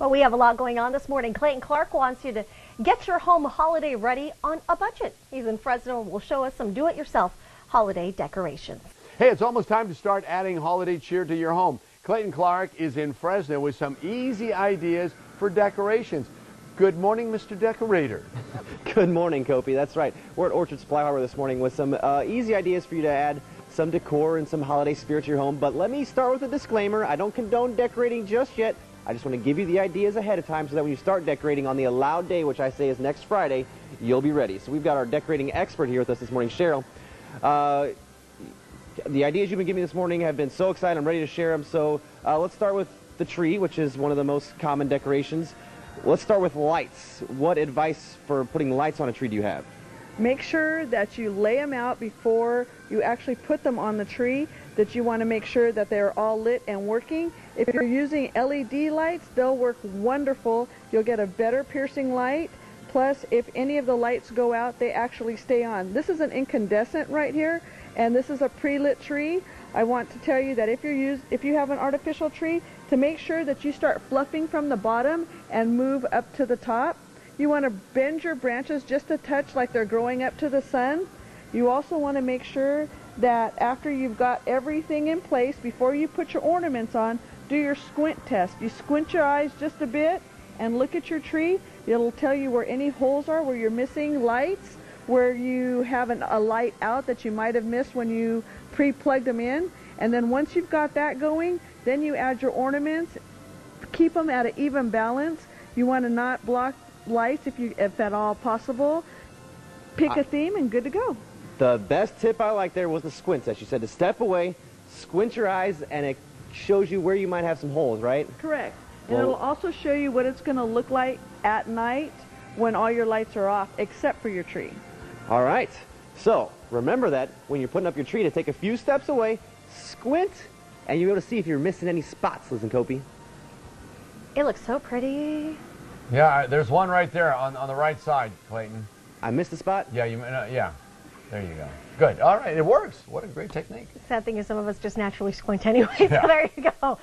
Well, we have a lot going on this morning. Clayton Clark wants you to get your home holiday ready on a budget. He's in Fresno and will show us some do-it-yourself holiday decorations. Hey, it's almost time to start adding holiday cheer to your home. Clayton Clark is in Fresno with some easy ideas for decorations. Good morning, Mr. Decorator. Good morning, Kopi. That's right. We're at Orchard Supply Hardware this morning with some easy ideas for you to add some decor and some holiday spirit to your home. But let me start with a disclaimer. I don't condone decorating just yet. I just want to give you the ideas ahead of time so that when you start decorating on the allowed day, which I say is next Friday, you'll be ready. So we've got our decorating expert here with us this morning, Cheryl. The ideas you've been giving me this morning have been so excited. I'm ready to share them. So let's start with the tree, which is one of the most common decorations. Let's start with lights. What advice for putting lights on a tree do you have? Make sure that you lay them out before you actually put them on the tree, that you want to make sure that they're all lit and working. If you're using LED lights, they'll work wonderful. You'll get a better piercing light. Plus, if any of the lights go out, they actually stay on. This is an incandescent right here, and this is a pre-lit tree. I want to tell you that if you have an artificial tree, to make sure that you start fluffing from the bottom and move up to the top. You want to bend your branches just a touch like they're growing up to the sun. You also want to make sure that after you've got everything in place, before you put your ornaments on, do your squint test. You squint your eyes just a bit and look at your tree. It'll tell you where any holes are, where you're missing lights, where you have a light out that you might have missed when you pre-plugged them in. And then once you've got that going, then you add your ornaments. Keep them at an even balance. You want to not block lights if at all possible. Pick a theme and good to go. The best tip I like there was the squint test. You said to step away, squint your eyes, and it shows you where you might have some holes, right? Correct. And it'll also show you what it's going to look like at night when all your lights are off, except for your tree. All right. So remember that when you're putting up your tree, to take a few steps away, squint, and you'll be able to see if you're missing any spots, Liz and Kopi. It looks so pretty. Yeah, there's one right there on the right side, Clayton. I missed a spot? Yeah, yeah. There you go. Good. All right, it works. What a great technique. Sad thing is some of us just naturally squint anyway, Yeah. so there you go.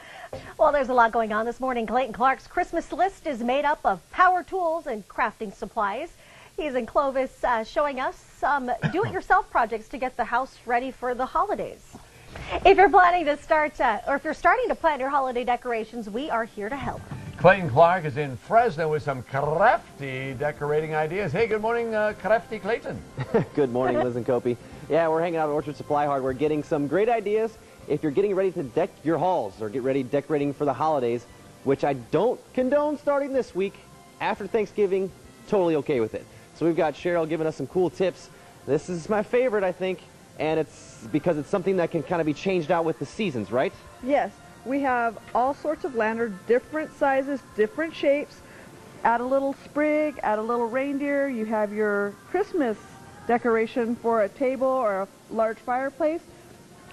Well, there's a lot going on this morning. Clayton Clark's Christmas list is made up of power tools and crafting supplies. He's in Clovis showing us some do-it-yourself projects to get the house ready for the holidays. If you're planning to start, or if you're starting to plan your holiday decorations, we are here to help. Clayton Clark is in Fresno with some crafty decorating ideas. Hey, good morning, crafty Clayton. Good morning, Liz and Kopi. Yeah, we're hanging out at Orchard Supply Hardware getting some great ideas if you're getting ready to deck your halls or get ready decorating for the holidays, which I don't condone starting this week. After Thanksgiving, totally okay with it. So we've got Cheryl giving us some cool tips. This is my favorite, I think, and it's because it's something that can kind of be changed out with the seasons, right? Yes. We have all sorts of lanterns, different sizes, different shapes. Add a little sprig, add a little reindeer. You have your Christmas decoration for a table or a large fireplace.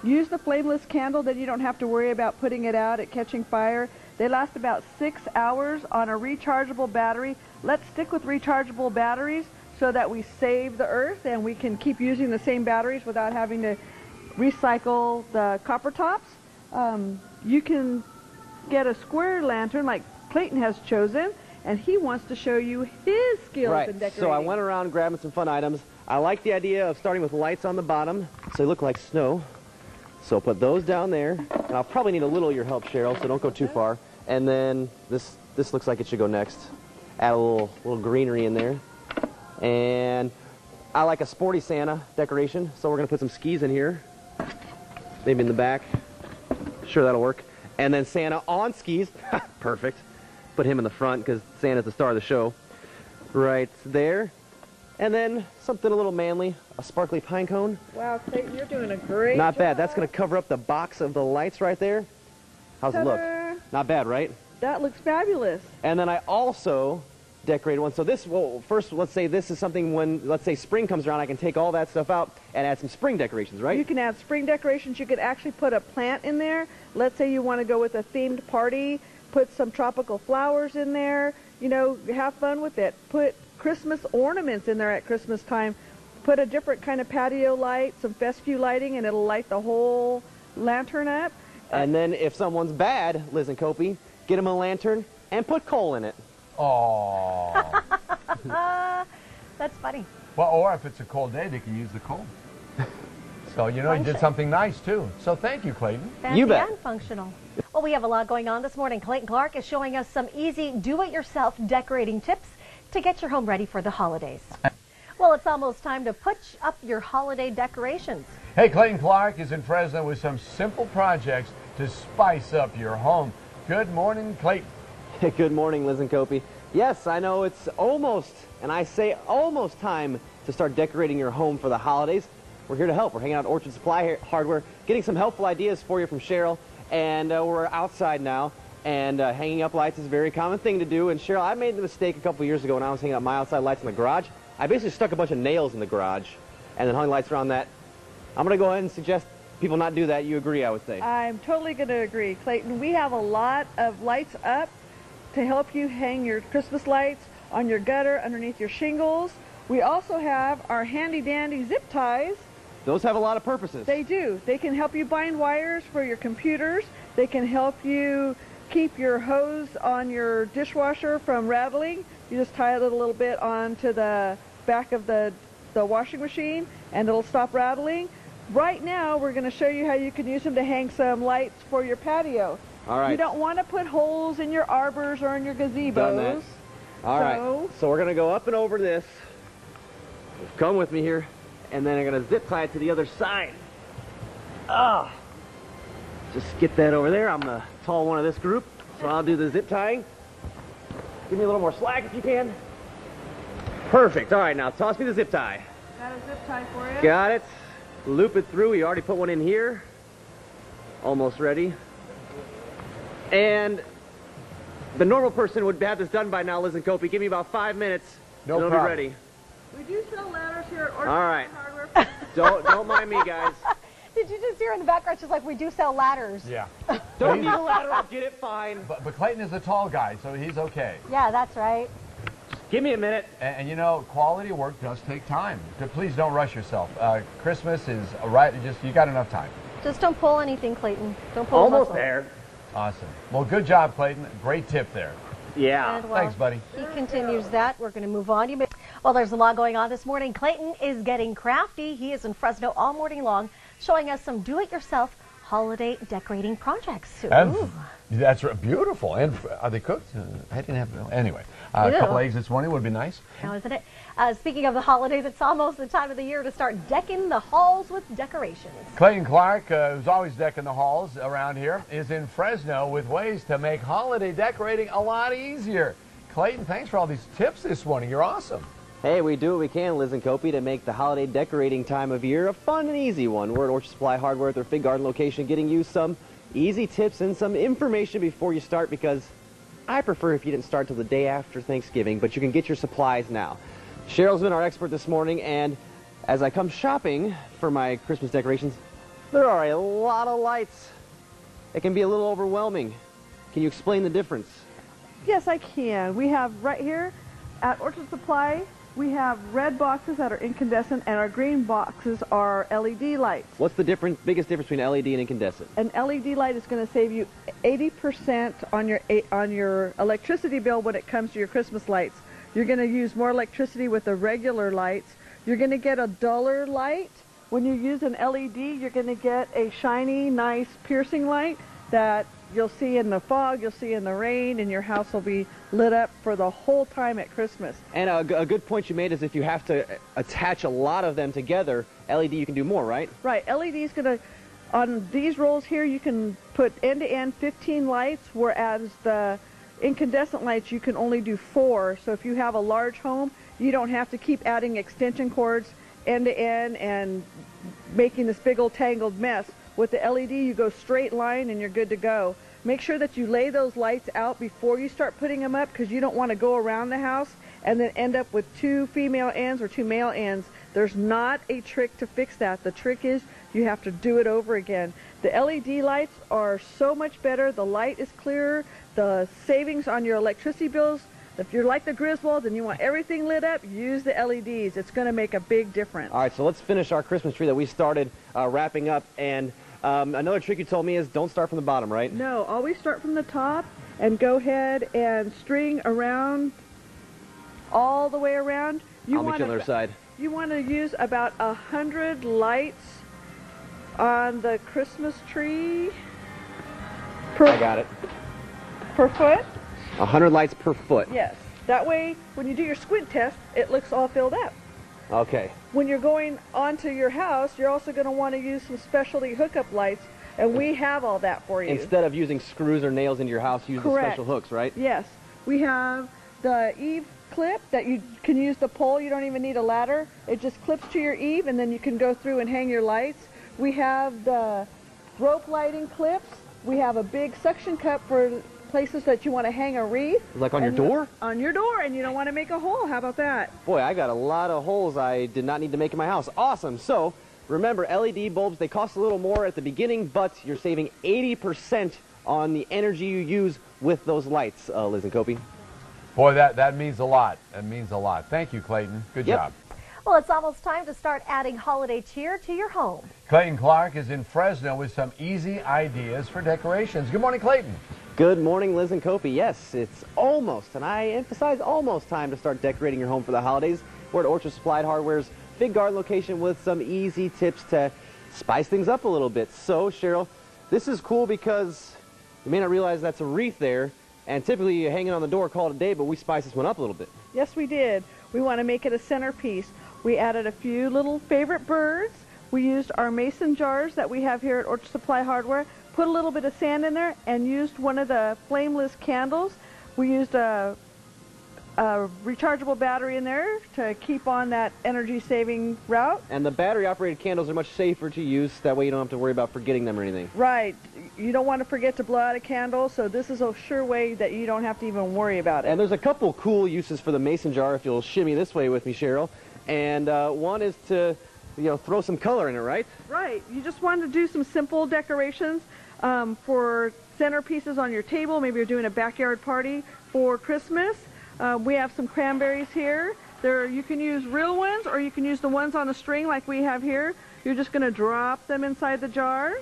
Use the flameless candle, then you don't have to worry about putting it out at catching fire. They last about 6 hours on a rechargeable battery. Let's stick with rechargeable batteries so that we save the earth and we can keep using the same batteries without having to recycle the copper tops. You can get a square lantern like Clayton has chosen, and he wants to show you his skills in decorating. So I went around grabbing some fun items. I like the idea of starting with lights on the bottom, so they look like snow. So put those down there, and I'll probably need a little of your help, Cheryl, so don't go too far. And then this looks like it should go next. Add a little greenery in there. And I like a sporty Santa decoration, so we're going to put some skis in here, maybe in the back. Sure, that'll work. And then Santa on skis. Perfect. Put him in the front because Santa's the star of the show. Right there. And then something a little manly, a sparkly pine cone. Wow, Clayton, you're doing a great Not job. bad. That's going to cover up the box of the lights right there. How's it look? Not bad, right? That looks fabulous. And then I also decorated one. So this, well, first, let's say this is something when, let's say spring comes around, I can take all that stuff out and add some spring decorations, right? You can add spring decorations. You could actually put a plant in there. Let's say you want to go with a themed party, put some tropical flowers in there. You know, have fun with it. Put Christmas ornaments in there at Christmas time. Put a different kind of patio light, some festive lighting, and it'll light the whole lantern up. And then if someone's bad, Liz and Kopi, get them a lantern, and put coal in it. Oh. That's funny. Well, or if it's a cold day, they can use the coal. So, you know, you did something nice, too. So thank you, Clayton. Fancy You bet. and functional. Well, we have a lot going on this morning. Clayton Clark is showing us some easy do-it-yourself decorating tips to get your home ready for the holidays. Well, it's almost time to put up your holiday decorations. Hey, Clayton Clark is in Fresno with some simple projects to spice up your home. Good morning, Clayton. Good morning, Liz and Kopi. Yes, I know it's almost, and I say almost, time to start decorating your home for the holidays. We're here to help. We're hanging out at Orchard Supply Hardware, getting some helpful ideas for you from Cheryl. And we're outside now, and hanging up lights is a very common thing to do. And Cheryl, I made the mistake a couple years ago when I was hanging up my outside lights in the garage. I basically stuck a bunch of nails in the garage and then hung lights around that. I'm going to go ahead and suggest people not do that. You agree, I would say. I'm totally going to agree, Clayton. We have a lot of lights up to help you hang your Christmas lights on your gutter, underneath your shingles. We also have our handy-dandy zip ties. Those have a lot of purposes. They do. They can help you bind wires for your computers. They can help you keep your hose on your dishwasher from rattling. You just tie it a little bit onto the back of the washing machine and it'll stop rattling. Right now we're going to show you how you can use them to hang some lights for your patio. All right. You don't want to put holes in your arbors or in your gazebos. Done that. All right. So we're going to go up and over this. Come with me here. And then I'm going to zip tie it to the other side. Ah. Just get that over there. I'm the tall one of this group, so I'll do the zip tying. Give me a little more slack if you can. Perfect. All right, now toss me the zip tie. Got a zip tie for you. Got it. Loop it through. We already put one in here. Almost ready. And the normal person would have this done by now, Liz and Kopi. Give me about 5 minutes. No and it'll problem. be ready. We do sell ladders here at Orchard All right. Hardware. Don't mind me, guys. Did you just hear in the background, she's like, we do sell ladders. Yeah. Don't need a ladder. I'll get it fine. But Clayton is a tall guy, so he's okay. Yeah, that's right. Give me a minute. And you know, quality work does take time. So please don't rush yourself. Christmas is right. You got enough time. Just don't pull anything, Clayton. Don't pull a Almost muscle. there. Awesome. Well, good job, Clayton. Great tip there. Yeah. And, well, Thanks, buddy. He continues that. We're going to move on. Well, there's a lot going on this morning. Clayton is getting crafty. He is in Fresno all morning long, showing us some do-it-yourself holiday decorating projects. And Ooh. that's beautiful. And are they cooked? I didn't have no. Anyway, a couple eggs this morning would be nice. Now, isn't it? Speaking of the holidays, it's almost the time of the year to start decking the halls with decorations. Clayton Clark, who's always decking the halls around here, is in Fresno with ways to make holiday decorating a lot easier. Clayton, thanks for all these tips this morning. You're awesome. Hey, we do what we can, Liz and Kopi, to make the holiday decorating time of year a fun and easy one. We're at Orchard Supply Hardware at their Figarden location, getting you some easy tips and some information before you start, because I prefer if you didn't start till the day after Thanksgiving, but you can get your supplies now. Cheryl's been our expert this morning, and as I come shopping for my Christmas decorations, there are a lot of lights. It can be a little overwhelming. Can you explain the difference? Yes, I can. We have right here at Orchard Supply, we have red boxes that are incandescent, and our green boxes are LED lights. What's the biggest difference between LED and incandescent? An LED light is going to save you 80% on your electricity bill when it comes to your Christmas lights. You're going to use more electricity with the regular lights. You're going to get a duller light. When you use an LED, you're going to get a shiny, nice, piercing light that you'll see in the fog, you'll see in the rain, and your house will be lit up for the whole time at Christmas. And a good point you made is if you have to attach a lot of them together, LED you can do more, right? Right. LED is going to, on these rolls here, you can put end-to-end 15 lights, whereas the incandescent lights you can only do 4. So if you have a large home, you don't have to keep adding extension cords end-to-end and making this big old tangled mess. With the LED, you go straight line and you're good to go. Make sure that you lay those lights out before you start putting them up, because you don't want to go around the house and then end up with 2 female ends or 2 male ends. There's not a trick to fix that. The trick is you have to do it over again. The LED lights are so much better. The light is clearer. The savings on your electricity bills, if you're like the Griswolds and you want everything lit up, use the LEDs. It's going to make a big difference. All right, so let's finish our Christmas tree that we started wrapping up. And another trick you told me is don't start from the bottom, right? No, always start from the top and go ahead and string around all the way around. I'll meet you on the other side. You want to use about 100 lights on the Christmas tree I got it. per foot. 100 lights per foot. Yes. That way, when you do your squint test, it looks all filled up. Okay. When you're going onto your house, you're also going to want to use some specialty hookup lights, and we have all that for you. Instead of using screws or nails into your house, use the special hooks, right? Yes. We have the eave clip that you can use the pole. You don't even need a ladder. It just clips to your eave, and then you can go through and hang your lights. We have the rope lighting clips. We have a big suction cup for places that you want to hang a wreath. Like on your door? On your door, and you don't want to make a hole. How about that? Boy, I got a lot of holes I did not need to make in my house. Awesome. So, remember, LED bulbs, they cost a little more at the beginning, but you're saving 80% on the energy you use with those lights, Liz and Kopi. Boy, that means a lot. That means a lot. Thank you, Clayton. Good job. Well, it's almost time to start adding holiday cheer to your home. Clayton Clark is in Fresno with some easy ideas for decorations. Good morning, Clayton. Good morning, Liz and Kopi. Yes, it's almost, and I emphasize almost, time to start decorating your home for the holidays. We're at Orchard Supply Hardware's Figarden location with some easy tips to spice things up a little bit. So, Cheryl, this is cool because you may not realize that's a wreath there, and typically you hang it on the door, call it a day, but we spice this one up a little bit. Yes, we did. We want to make it a centerpiece. We added a few little favorite birds. We used our mason jars that we have here at Orchard Supply Hardware, put a little bit of sand in there, and used one of the flameless candles. We used a rechargeable battery in there to keep on that energy-saving route. And the battery-operated candles are much safer to use. That way you don't have to worry about forgetting them or anything. Right. You don't want to forget to blow out a candle, so this is a sure way that you don't have to even worry about it. And there's a couple cool uses for the mason jar, if you'll shimmy this way with me, Cheryl. And one is to, throw some color in it, right? Right. You just want to do some simple decorations for centerpieces on your table. Maybe you're doing a backyard party for Christmas. We have some cranberries here. You can use real ones, or you can use the ones on a string like we have here. You're just going to drop them inside the jar.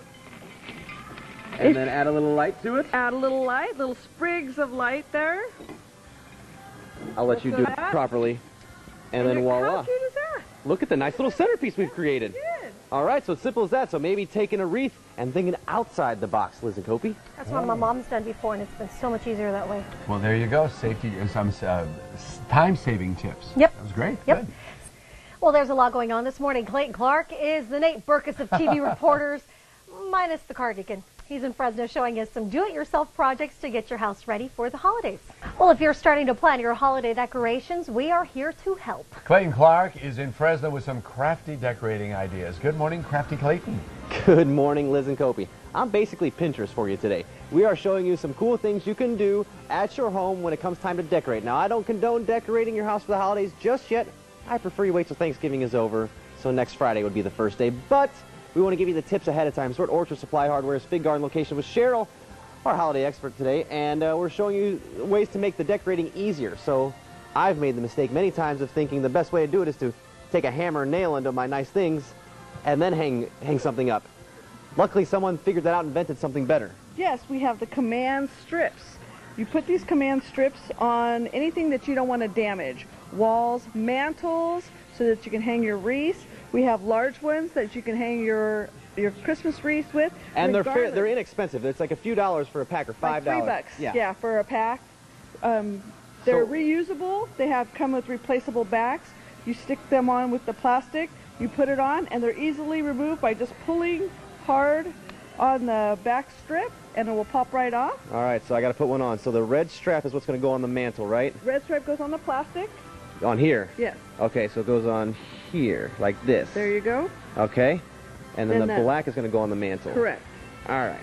And then add a little light to it? Add a little light, little sprigs of light there. I'll let you do it properly. And then voila. How cute is that? Look at the nice little centerpiece we've created. Good. All right, so it's simple as that. So maybe taking a wreath and thinking outside the box, Liz and Kopi. That's what my mom's done before, and it's been so much easier that way. Well, there you go. Safety, some time-saving tips. Yep. That was great. Yep. Good. Well, there's a lot going on this morning. Clayton Clark is the Nate Burkus of TV reporters, minus the cardigan. He's in Fresno showing us some do-it-yourself projects to get your house ready for the holidays. Well, if you're starting to plan your holiday decorations, we are here to help. Clayton Clark is in Fresno with some crafty decorating ideas. Good morning, Crafty Clayton. Good morning, Liz and Kopi. I'm basically Pinterest for you today. We are showing you some cool things you can do at your home when it comes time to decorate. Now, I don't condone decorating your house for the holidays just yet. I prefer you wait till Thanksgiving is over, so next Friday would be the first day. But we want to give you the tips ahead of time. So we're at Orchard Supply Hardware's Figarden location with Cheryl, our holiday expert today, and we're showing you ways to make the decorating easier. So I've made the mistake many times of thinking the best way to do it is to take a hammer and nail into my nice things and then hang something up. Luckily, someone figured that out and invented something better. Yes, we have the command strips. You put these command strips on anything that you don't want to damage. Walls, mantles, so that you can hang your wreaths. We have large ones that you can hang your Christmas wreath with. And they're inexpensive. It's like a few dollars for a pack, or $5. Like $3. Yeah, for a pack. They're reusable. They come with replaceable backs. You stick them on with the plastic. You put it on, and they're easily removed by just pulling hard on the back strip, and it will pop right off. All right, so I got to put one on. So the red strap is what's going to go on the mantle, right? Red strap goes on the plastic. On here? Yes. Okay, so it goes on here, like this. There you go. Okay. And then the black is going to go on the mantle. Correct. All right.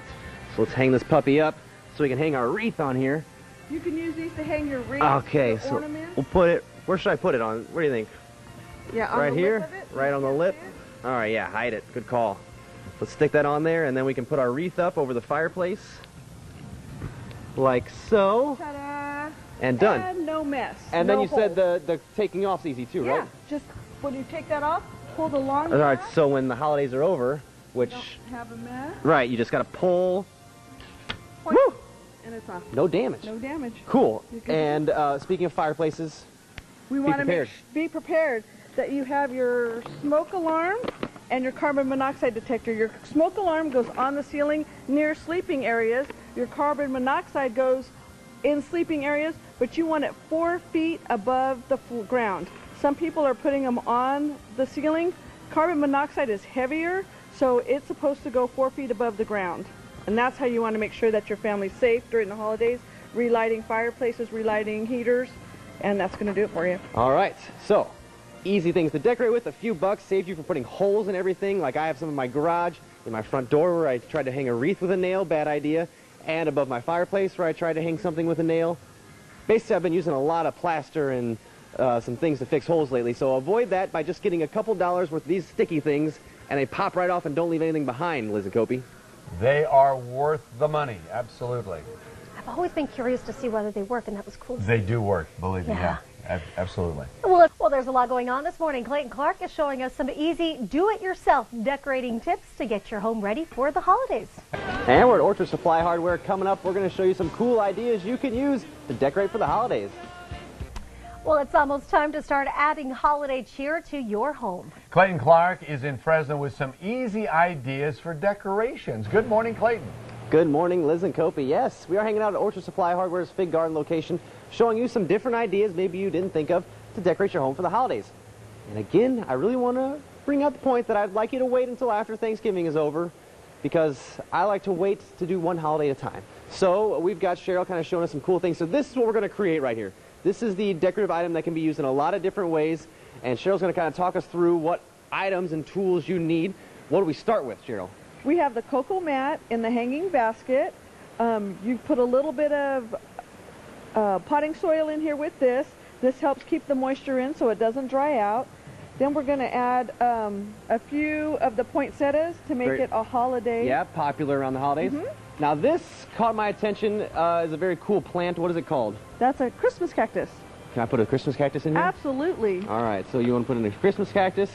So let's hang this puppy up so we can hang our wreath on here. You can use these to hang your wreath. Okay, so ornaments. we'll put it, where should I put it on? What do you think? Yeah, on right the here? lip of it. Right on the lip? All right, yeah, hide it. Good call. Let's stick that on there, and then we can put our wreath up over the fireplace. Like so. Ta-da! And done. And no mess. And no then you holes. said the taking off's easy too, right? Yeah, just when you take that off, pull the long All right, back. so when the holidays are over, which... Don't have a mess. Right, you just got to pull. Point. Woo! And it's off. No damage. No damage. Cool. And speaking of fireplaces, We want to be prepared that you have your smoke alarm and your carbon monoxide detector. Your smoke alarm goes on the ceiling near sleeping areas. Your carbon monoxide goes in sleeping areas, but you want it 4 feet above the ground. Some people are putting them on the ceiling. Carbon monoxide is heavier, so it's supposed to go 4 feet above the ground. And that's how you want to make sure that your family's safe during the holidays, relighting fireplaces, relighting heaters, and that's going to do it for you. All right, so easy things to decorate with. A few bucks saved you from putting holes in everything. Like I have some in my garage, in my front door where I tried to hang a wreath with a nail, bad idea, and above my fireplace where I tried to hang something with a nail. Basically, I've been using a lot of plaster and some things to fix holes lately, so avoid that by just getting a couple dollars worth of these sticky things, and they pop right off and don't leave anything behind, Liz and Kopi. They are worth the money, absolutely. I've always been curious to see whether they work, and that was cool. They do work, believe me, yeah. Absolutely. Well, there's a lot going on this morning. Clayton Clark is showing us some easy do-it-yourself decorating tips to get your home ready for the holidays. And we're at Orchard Supply Hardware. Coming up, we're going to show you some cool ideas you can use to decorate for the holidays. Well, it's almost time to start adding holiday cheer to your home. Clayton Clark is in Fresno with some easy ideas for decorations. Good morning, Clayton. Good morning, Liz and Kopi. Yes, we are hanging out at Orchard Supply Hardware's Figarden location, showing you some different ideas maybe you didn't think of to decorate your home for the holidays. And again, I really want to bring out the point that I'd like you to wait until after Thanksgiving is over, because I like to wait to do one holiday at a time. So we've got Cheryl kind of showing us some cool things. So this is what we're going to create right here. This is the decorative item that can be used in a lot of different ways, and Cheryl's going to kind of talk us through what items and tools you need. What do we start with, Cheryl? We have the cocoa mat in the hanging basket. You put a little bit of potting soil in here with this. This helps keep the moisture in so it doesn't dry out. Then we're going to add a few of the poinsettias to make it a holiday. Yeah, popular around the holidays. Now this caught my attention as a very cool plant. What is it called? That's a Christmas cactus. Can I put a Christmas cactus in here? Absolutely. All right, so you want to put in a Christmas cactus,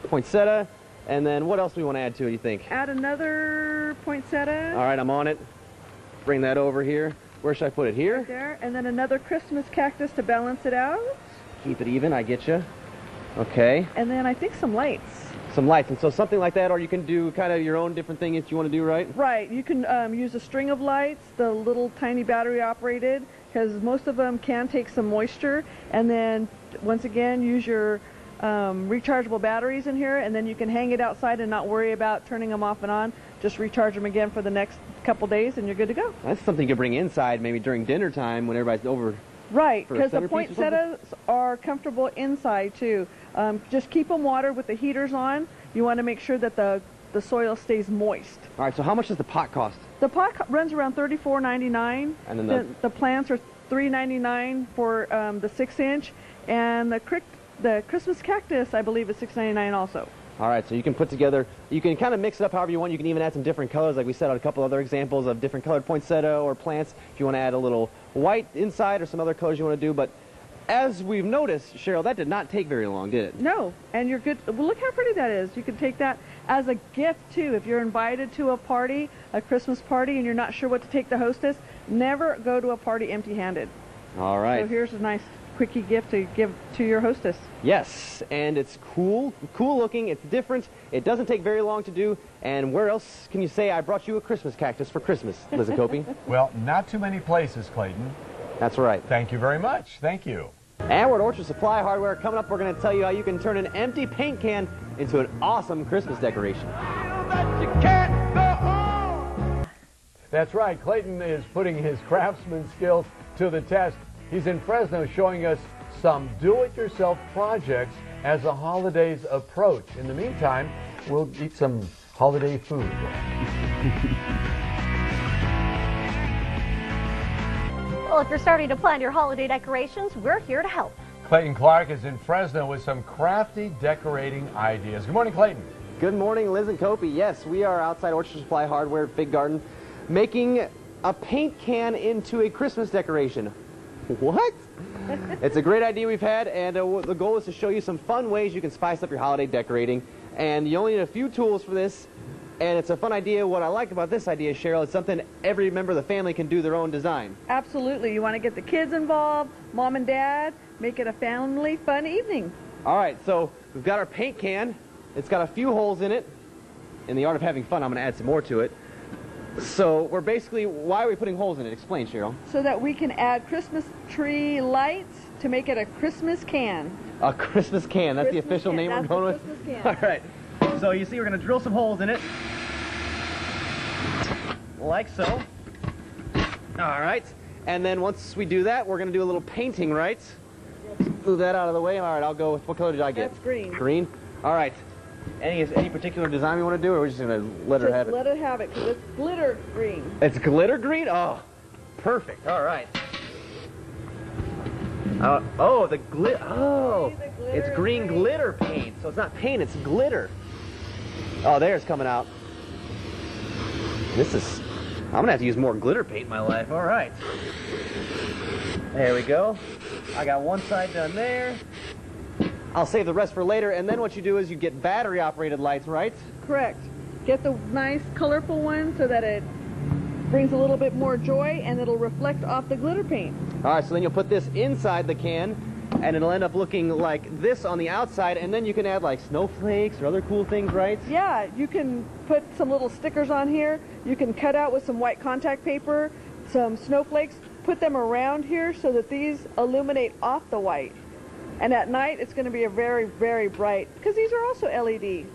poinsettia, and then what else do we want to add to it, you think? Add another poinsettia. All right, I'm on it. Bring that over here. Where should I put it? Here? Right there. And then another Christmas cactus to balance it out. Keep it even, I get you. Okay. And then I think some lights. Some lights, and so something like that, or you can do kind of your own different thing that you want to do, right? Right. You can use a string of lights, the little tiny battery operated, because most of them can take some moisture. And then once again, use your rechargeable batteries in here, and then you can hang it outside and not worry about turning them off and on. Just recharge them again for the next couple days, and you're good to go. That's something you bring inside maybe during dinner time when everybody's over. Right, because the poinsettias are comfortable inside too. Just keep them watered with the heaters on. You want to make sure that the soil stays moist. All right, so how much does the pot cost? The pot runs around $34.99. And then the plants are $3.99 for the 6-inch, and the Christmas cactus, I believe, is $6.99 also. All right, so you can put together, you can kind of mix it up however you want. You can even add some different colors, like we said on a couple other examples of different colored poinsettia or plants. If you want to add a little white inside or some other colors you want to do. But as we've noticed, Cheryl, that did not take very long, did it? No, and you're good. Well, look how pretty that is. You can take that as a gift, too. If you're invited to a party, a Christmas party, and you're not sure what to take the hostess, never go to a party empty-handed. All right. So here's a nice quickie gift to give to your hostess. Yes, and it's cool looking, it's different, it doesn't take very long to do, and where else can you say I brought you a Christmas cactus for Christmas, Liz and Kopi? Well, not too many places, Clayton. That's right. Thank you very much. Thank you. And we're at Orchard Supply Hardware. Coming up, we're going to tell you how you can turn an empty paint can into an awesome Christmas decoration. That's right. Clayton is putting his craftsman skills to the test. He's in Fresno showing us some do-it-yourself projects as the holidays approach. In the meantime, we'll eat some holiday food. Well, if you're starting to plan your holiday decorations, we're here to help. Clayton Clark is in Fresno with some crafty decorating ideas. Good morning, Clayton. Good morning, Liz and Kopi. Yes, we are outside Orchard Supply Hardware at Figarden making a paint can into a Christmas decoration. What? It's a great idea we've had, and the goal is to show you some fun ways you can spice up your holiday decorating. And you only need a few tools for this, And it's a fun idea. What I like about this idea, Cheryl, it's something every member of the family can do their own design. Absolutely. You want to get the kids involved, mom and dad, make it a family fun evening. All right, so we've got our paint can. It's got a few holes in it. In the art of having fun, I'm going to add some more to it. So we're basically, why are we putting holes in it? Explain, Cheryl. So that we can add Christmas tree lights to make it a Christmas can. A Christmas can. That's Christmas the official can. name That's we're going the with? Christmas can. All right. So you see we're going to drill some holes in it. Like so. All right. And then once we do that, we're going to do a little painting, right? Move that out of the way. All right, I'll go with, what color did I get? That's green. Green? All right. Any particular design we want to do, or we're just going to let her have it? Let it have it, because it's glitter green. It's glitter green? Oh, perfect. All right. Oh, the glitter. Oh, it's green glitter paint. So it's not paint, it's glitter. Oh, there it's coming out. This is, I'm going to have to use more glitter paint in my life. All right. There we go. I got one side done there. I'll save the rest for later. And then what you do is you get battery-operated lights, right? Correct. Get the nice, colorful one so that it brings a little bit more joy and it'll reflect off the glitter paint. All right, so then you'll put this inside the can, and it'll end up looking like this on the outside, and then you can add like snowflakes or other cool things, right? Yeah, you can put some little stickers on here. You can cut out with some white contact paper, some snowflakes, put them around here so that these illuminate off the white. And at night, it's going to be a very, very bright, because these are also LED.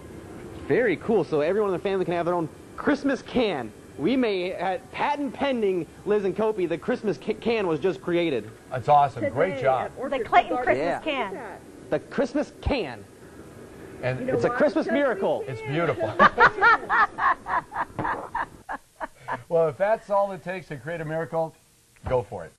Very cool. So everyone in the family can have their own Christmas can. We may, patent pending, Liz and Kopi, the Christmas can was just created. That's awesome. Great job. The Clayton Christmas Yeah. can. The Christmas can. And It's a Christmas miracle. it's beautiful. Well, if that's all it takes to create a miracle, go for it.